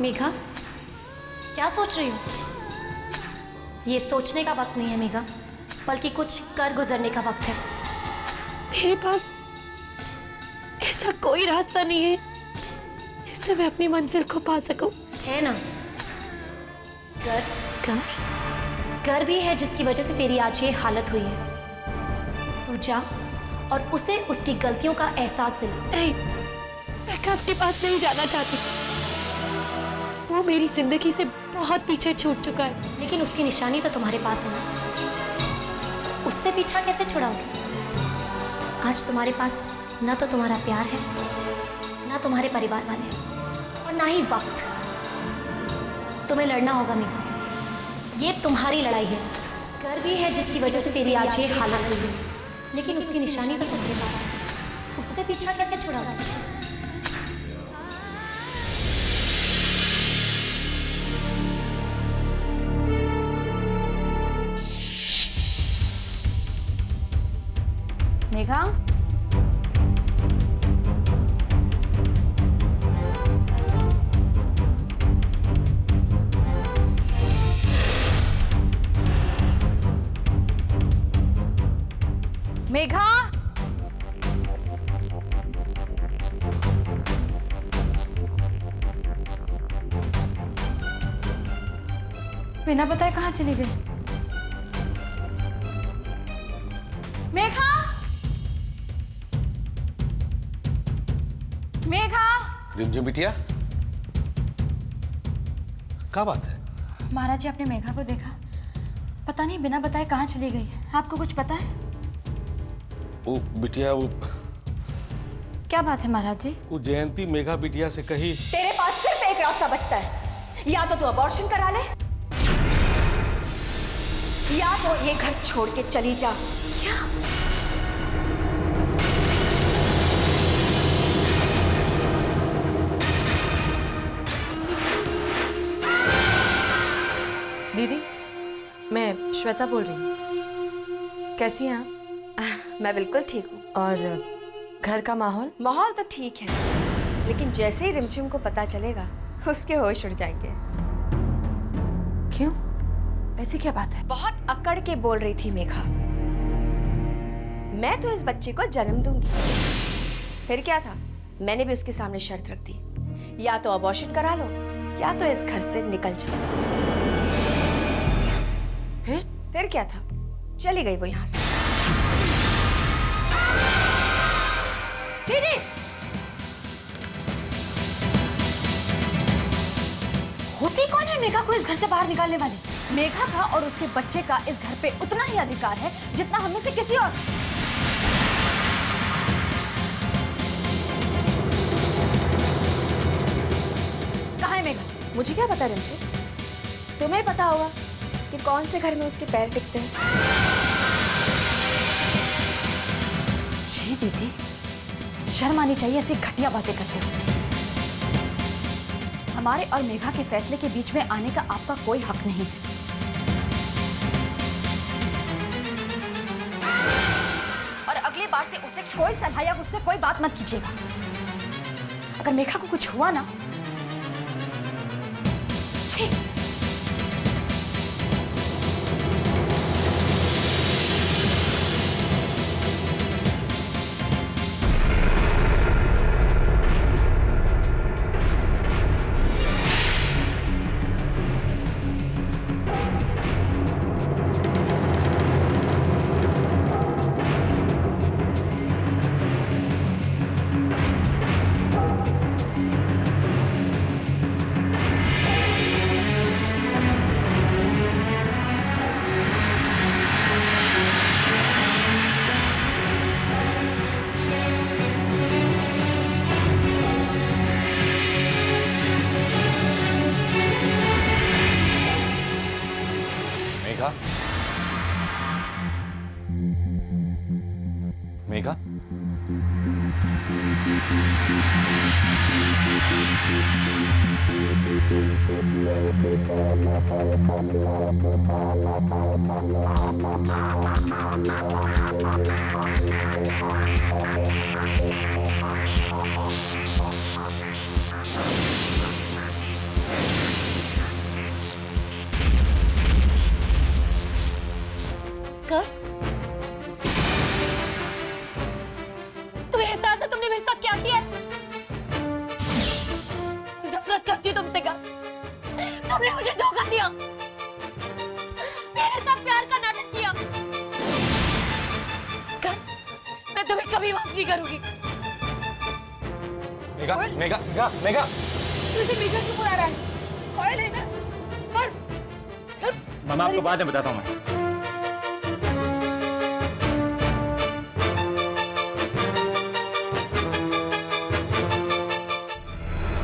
मेघा, क्या सोच रही हो? ये सोचने का वक्त नहीं है मेघा, बल्कि कुछ कर गुजरने का वक्त है। मेरे पास ऐसा कोई रास्ता नहीं है जिससे मैं अपनी मंजिल को पा सकूं। है ना, गर्व गर्व ही है जिसकी वजह से तेरी आज ये हालत हुई है। तू जा और उसे उसकी गलतियों का एहसास दिला। नहीं, मैं गर्व के पास नहीं जाना चाहती। वो मेरी जिंदगी से बहुत पीछे छूट चुका है। लेकिन उसकी निशानी तो तुम्हारे पास है ना, उससे पीछा कैसे छुड़ाओगे? आज तुम्हारे पास ना तो तुम्हारा प्यार है, ना तुम्हारे परिवार वाले, और ना ही वक्त। तुम्हें लड़ना होगा मेघा, ये तुम्हारी लड़ाई है। गर्व ही है जिसकी वजह से तेरी आज ये हालत हुई है, लेकिन उसकी निशानी तो तुम्हारे पास है, उससे पीछा कैसे छुड़ाओगे? मेघा, मेघा, बिना बताए कहाँ चली गई? मेघा, मेघा। रिमझिम बिटिया, क्या बात है? महाराज जी, आपने मेघा को देखा? पता नहीं बिना बताए कहाँ चली गई है। आपको कुछ पता है? वो बिटिया, वो क्या बात है महाराज जी? वो जयंती मेघा बिटिया से कही। तेरे पास सिर्फ एक रास्ता बचता है, या तो तू अबॉर्शन करा ले, या तो ये घर छोड़ के चली जा। क्या? दीदी, मैं श्वेता बोल रही हूँ। कैसी हैं आप? मैं बिल्कुल ठीक हूँ। और घर का माहौल? माहौल तो ठीक है, लेकिन जैसे ही रिमझिम को पता चलेगा उसके होश उड़ जाएंगे। क्यों? ऐसी क्या बात है? बहुत अकड़ के बोल रही थी मेघा, मैं तो इस बच्चे को जन्म दूंगी। फिर क्या था, मैंने भी उसके सामने शर्त रख दी, या तो अबॉर्शन करा लो, या तो इस घर से निकल जाओ। फिर क्या था, चली गई वो यहां से। दीदी! होती कौन है मेघा को इस घर से बाहर निकालने वाली? मेघा का और उसके बच्चे का इस घर पे उतना ही अधिकार है जितना हम में से किसी और। कहाँ है मेघा? मुझे क्या पता रिमझिम, तुम्हें पता होगा कि कौन से घर में उसके पैर टिकते हैं। जी दीदी, शर्म आनी चाहिए ऐसी घटिया बातें करते हो। हमारे और मेघा के फैसले के बीच में आने का आपका कोई हक नहीं। और अगली बार से उसे कोई सलाह या उससे कोई बात मत कीजिएगा। अगर मेघा को कुछ हुआ ना, छी। मेघा, चाहती हूँ तुमसे कहा। तुमने मुझे धोखा दिया, मेरे साथ प्यार का नाटक किया। कर, मैं तुम्हें कभी माफ नहीं करूंगी। मेघा, मेघा, मेघा, मेघा। तुझे मेघा क्यों बुला रहा है? ऑयल है ना? और मामा आपको बाद में बताता हूँ मैं।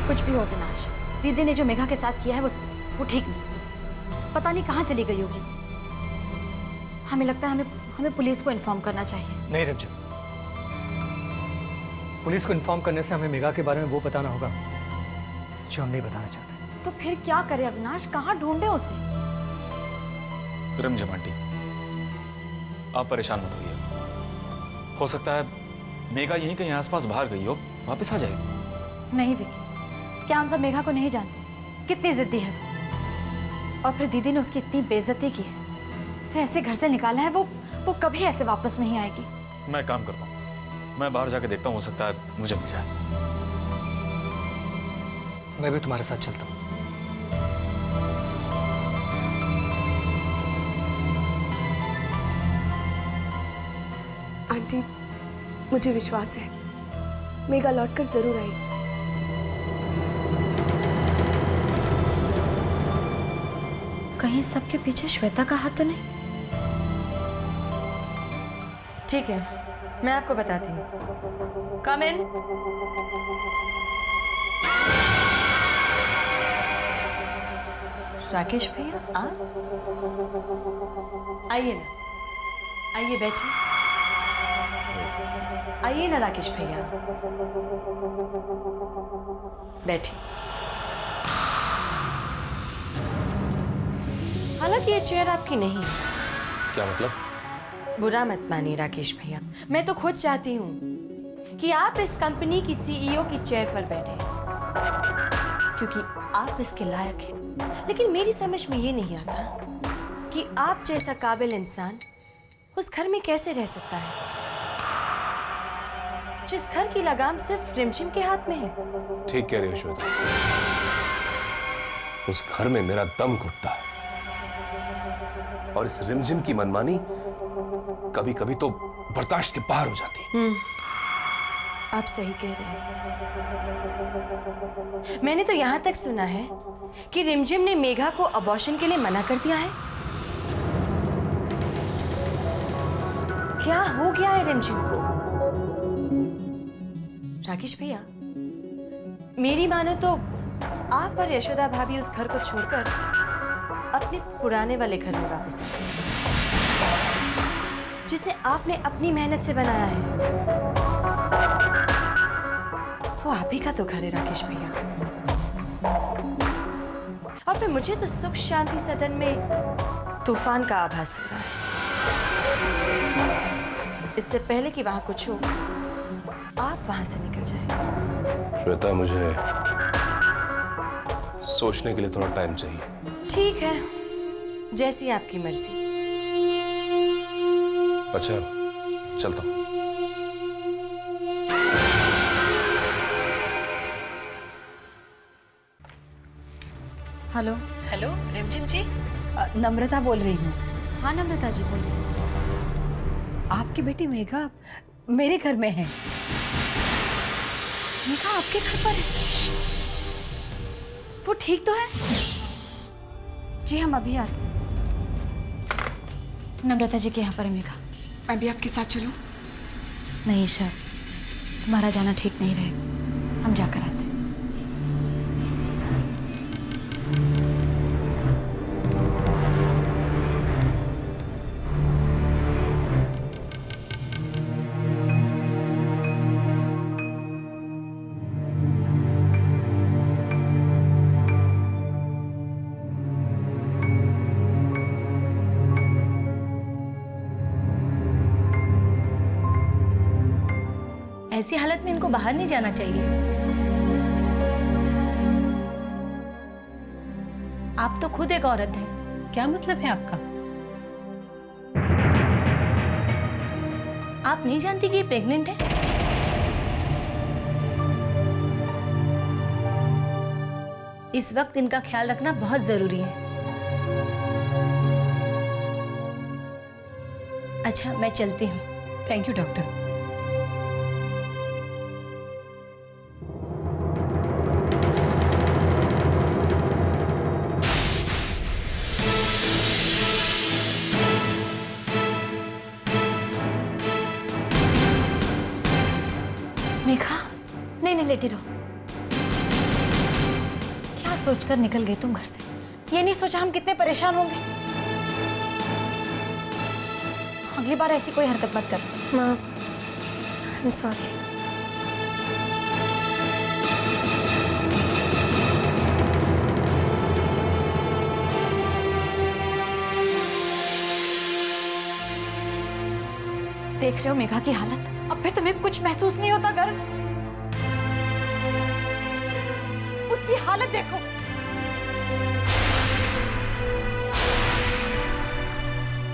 कुछ भी हो विनाश, दीदी ने जो मेघा के साथ किया है वो ठीक नहीं। पता नहीं कहाँ चली गई होगी। हमें लगता है हमें पुलिस को इन्फॉर्म करना चाहिए। नहीं रिमझिम, पुलिस को इन्फॉर्म करने से हमें मेघा के बारे में वो बताना होगा जो हम नहीं बताना चाहते। तो फिर क्या करे अविनाश? कहाँ ढूंढे उसे? रिमझिम आंटी, आप परेशान मत होइए। हो सकता है मेघा यहीं कहीं आसपास बाहर गई हो, वापस आ जाएगी। नहीं विकी, क्या हम सब मेघा को नहीं जानते? कितनी जिद्दी है वो। और फिर दीदी ने उसकी इतनी बेइज्जती की है, उसे ऐसे घर से निकाला है, वो कभी ऐसे वापस नहीं आएगी। मैं काम करता हूँ, मैं बाहर जाके देखता हूँ, हो सकता है मुझे मिल जाए। मैं भी तुम्हारे साथ चलता हूँ। आंटी, मुझे विश्वास है मेघा लौटकर जरूर आएगी। कहीं सबके पीछे श्वेता का हाथ तो नहीं? ठीक है, मैं आपको बताती हूँ। कम इन। राकेश भैया, आप आइए ना, आइए बैठिए। आइए ना राकेश भैया, बैठिए। हालांकि ये चेयर आपकी नहीं है। क्या मतलब? बुरा मत मानिए राकेश भैया, मैं तो खुद चाहती हूँ कि आप इस कंपनी की सीईओ की चेयर पर बैठे, क्योंकि आप इसके लायक हैं। लेकिन मेरी समझ में ये नहीं आता कि आप जैसा काबिल इंसान उस घर में कैसे रह सकता है, जिस घर की लगाम सिर्फ रिमझिम के हाथ में है। ठीक कह रही हो श्वेता, उस घर में मेरा दम घुटता है और इस रिमझिम की मनमानी कभी कभी तो बर्दाश्त के बाहर हो जाती है। आप सही कह रहे हैं। मैंने तो यहां तक सुना है कि रिमझिम ने मेघा को अबॉर्शन के लिए मना कर दिया है। क्या हो गया है रिमझिम को? राकेश भैया, मेरी मानो तो आप और यशोदा भाभी उस घर को छोड़कर अपने पुराने वाले घर में वापस आ जाए, जिसे आपने अपनी मेहनत से बनाया है। वो आप ही का तो घर है राकेश भैया। और फिर मुझे तो सुख शांति सदन में तूफान का आभास हो रहा है। इससे पहले कि वहां कुछ हो, आप वहां से निकल जाए। श्वेता, मुझे सोचने के लिए थोड़ा टाइम चाहिए। ठीक है, जैसी आपकी मर्जी। अच्छा, चलता हूं। हेलो। हेलो रिमझिम जी। नम्रता बोल रही हूँ। हाँ नम्रता जी बोलिए। आपकी बेटी मेघा मेरे घर में है। मेघा आपके घर पर है? वो ठीक तो है? जी हम अभी आते हैं। नम्रता जी के यहाँ पर है मेघा। मैं भी आपके साथ चलूं? नहीं ईशा, तुम्हारा जाना ठीक नहीं रहेगा, हम जाकर आते हैं। ऐसी हालत में इनको बाहर नहीं जाना चाहिए। आप तो खुद एक औरत हैं। क्या मतलब है आपका? आप नहीं जानती कि ये प्रेग्नेंट है? इस वक्त इनका ख्याल रखना बहुत जरूरी है। अच्छा, मैं चलती हूँ। Thank you doctor. मेघा, नहीं नहीं, लेटी रहो। क्या सोचकर निकल गई तुम घर से? ये नहीं सोचा हम कितने परेशान होंगे? अगली बार ऐसी कोई हरकत मत कर। माँ, आई एम सॉरी। देख रहे हो मेघा की हालत? अब भी तुम्हें कुछ महसूस नहीं होता गर्व? उसकी हालत देखो।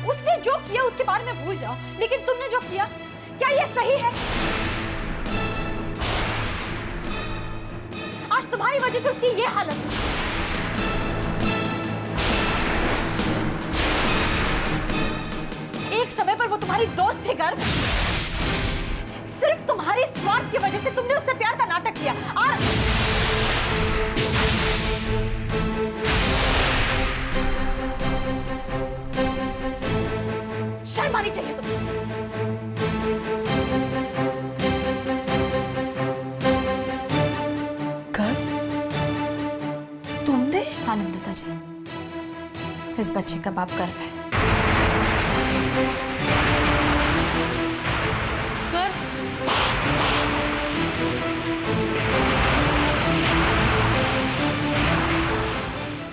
उसने जो किया उसके बारे में भूल जाओ, लेकिन तुमने जो किया, क्या यह सही है? आज तुम्हारी वजह से उसकी ये हालत। एक समय पर वो तुम्हारी दोस्त थी गर्व। सिर्फ तुम्हारी स्वार्थ की वजह से तुमने उससे प्यार का नाटक किया और शर्म आनी चाहिए तुम्हें। तुमने? हाँ नम्रता जी, इस बच्चे का बाप गर्व है।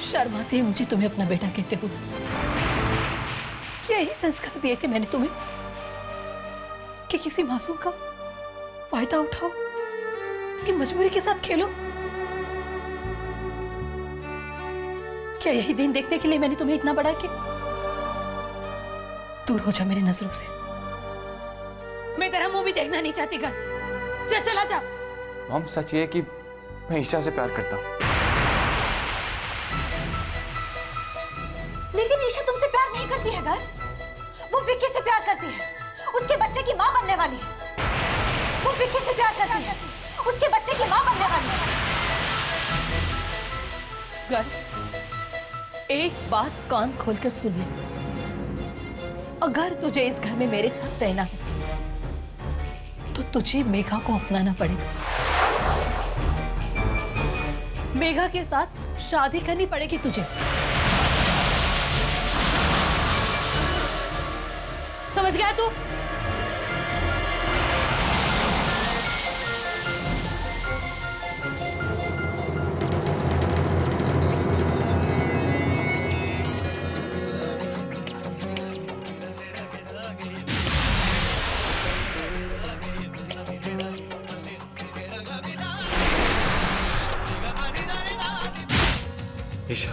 शर्म आती है मुझे तुम्हें अपना बेटा कहते हुए। यही संस्कार दिए थे मैंने तुम्हें कि किसी मासूम का फायदा उठाओ, उसकी मजबूरी के साथ खेलो। क्या यही दिन देखने के लिए मैंने तुम्हें इतना बड़ा किया? दूर हो जा मेरी नजरों से। मैं तेरा मुंह भी देखना नहीं चाहती। घर जा, चला जा। मॉम, सच ये है कि मैं ईशा से प्यार करता हूँ। लेकिन ईशा तुमसे प्यार नहीं करती है गर्व। वो विक्की से प्यार करती है, उसके बच्चे की माँ बनने वाली है। वो विक्की से प्यार करती है, उसके बच्चे की माँ बनने वाली है। गर्व, एक बात कान खोलकर सुन ले। अगर तुझे इस घर में मेरे साथ रहना है तो तुझे मेघा को अपनाना पड़ेगा। मेघा के साथ शादी करनी पड़ेगी तुझे। समझ गया तू? ईशा,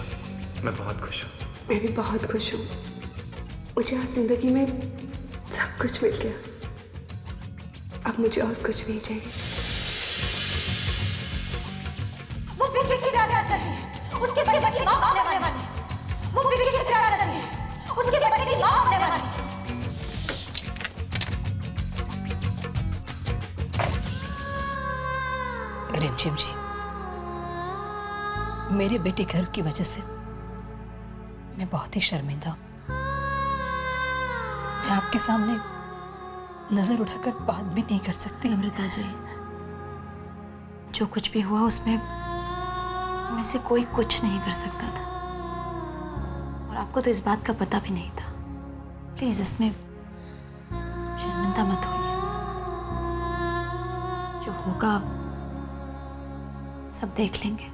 मैं बहुत खुश हूँ। मैं भी बहुत खुश हूँ। मुझे आज जिंदगी में सब कुछ मिल गया। अब मुझे और कुछ नहीं चाहिए। वो विक्की से प्यार करती है, उसके बच्चे की माँ बनने वाली है। वो विक्की से प्यार करती है, उसके बच्चे की माँ बनने वाली है। रिमझिम जी, मेरे बेटे घर की वजह से मैं बहुत ही शर्मिंदा हूं। मैं आपके सामने नजर उठाकर बात भी नहीं कर सकती। नम्रता जी, जो कुछ भी हुआ उसमें में से कोई कुछ नहीं कर सकता था, और आपको तो इस बात का पता भी नहीं था। प्लीज इसमें शर्मिंदा मत होइए। जो होगा सब देख लेंगे,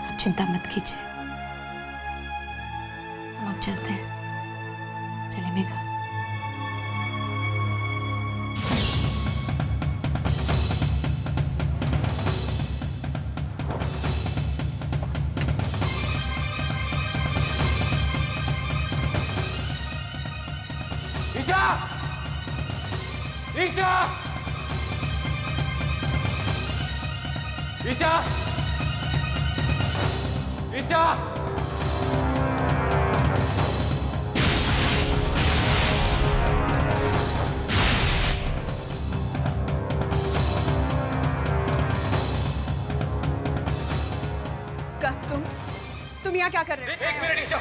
आप चिंता मत कीजिए। हम अब चलते हैं। चलिए मेघा। ईशा! ईशा! ईशा! ईशा! कफ तुम यहाँ क्या कर रहे हो? एक मिनट ईशा!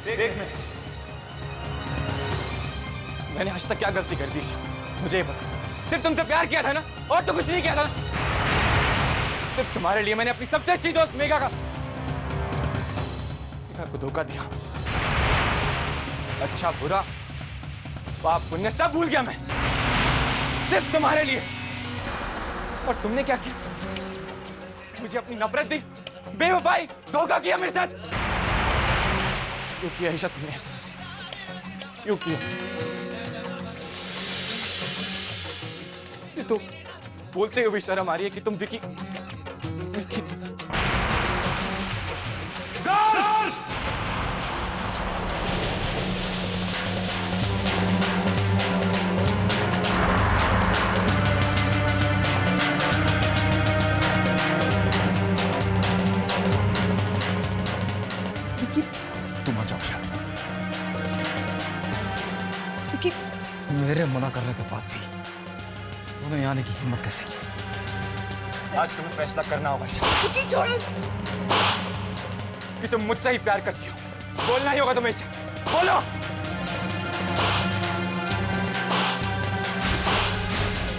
एक मिनट। मैंने आज तक क्या गलती कर दी ईशा? मुझे ये बता। सिर्फ तुमसे प्यार किया था ना, और तो कुछ नहीं किया था ना? सिर्फ तुम्हारे लिए मैंने अपनी सबसे अच्छी दोस्त मेघा को धोखा दिया। अच्छा बुरा पाप पुण्य सब भूल गया मैं, सिर्फ तुम्हारे लिए। और तुमने क्या किया? मुझे अपनी नफरत दी, बेवफाई, धोखा किया मेरे साथ। क्यों किया ईशा तुमने ऐसा? क्यों किया? तो बोलते हुए भी शर्म आ रही है कि तुम विकी तुम आ जाओ शायद। मेरे मना करने के बाद भी तुम्हें यहाँ आने की हिम्मत कैसे की? आज तुम्हें फैसला करना होगा विकी छोड़ो। कि तुम मुझसे ही प्यार करती हो। बोलना ही होगा तुम्हें ईशा, बोलो।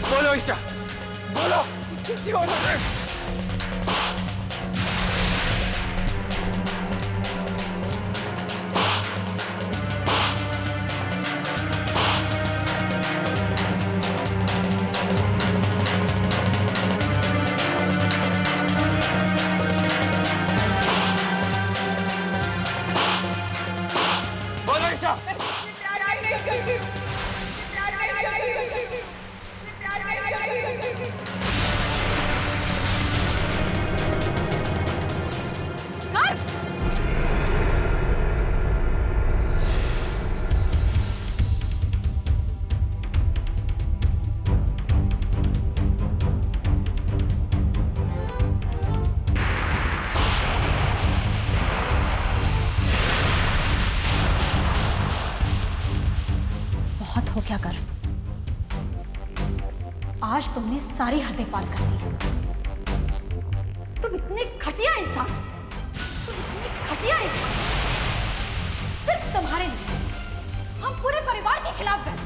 बोलो ईशा, बोलो। विकी छोड़ो। हो क्या कर? आज तुमने सारी हदें पार कर दी। तुम इतने घटिया इंसान, सिर्फ तुम्हारे लिए हम पूरे परिवार के खिलाफ गए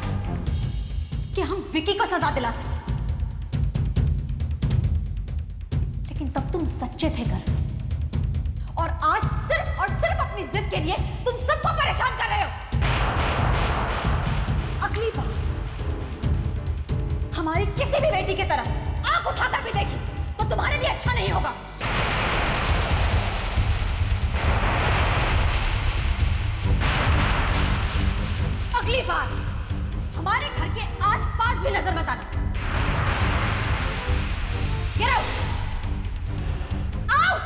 कि हम विकी को सजा दिला सके। लेकिन तब तुम सच्चे थे गर्व, और आज सिर्फ और सिर्फ अपनी जिद के लिए तुम सबको परेशान कर रहे हो। अगली बार हमारी किसी भी बेटी की तरफ आंख उठाकर भी देखी तो तुम्हारे लिए अच्छा नहीं होगा। अगली बार हमारे घर के आसपास भी नजर मत आना। Get out! Out!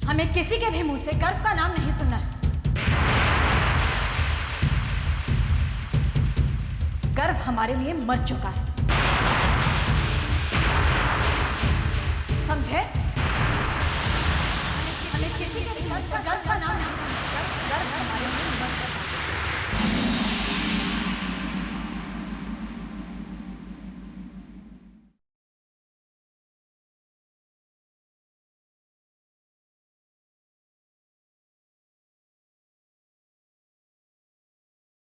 हमें किसी के भी मुंह से गर्व का नाम नहीं सुनना है। गर्व हमारे लिए मर चुका है, समझे? हमें किसी के भी मुंह से गर्व का नाम नहीं सुनना। गर्व हमारे लिए मर चुका है।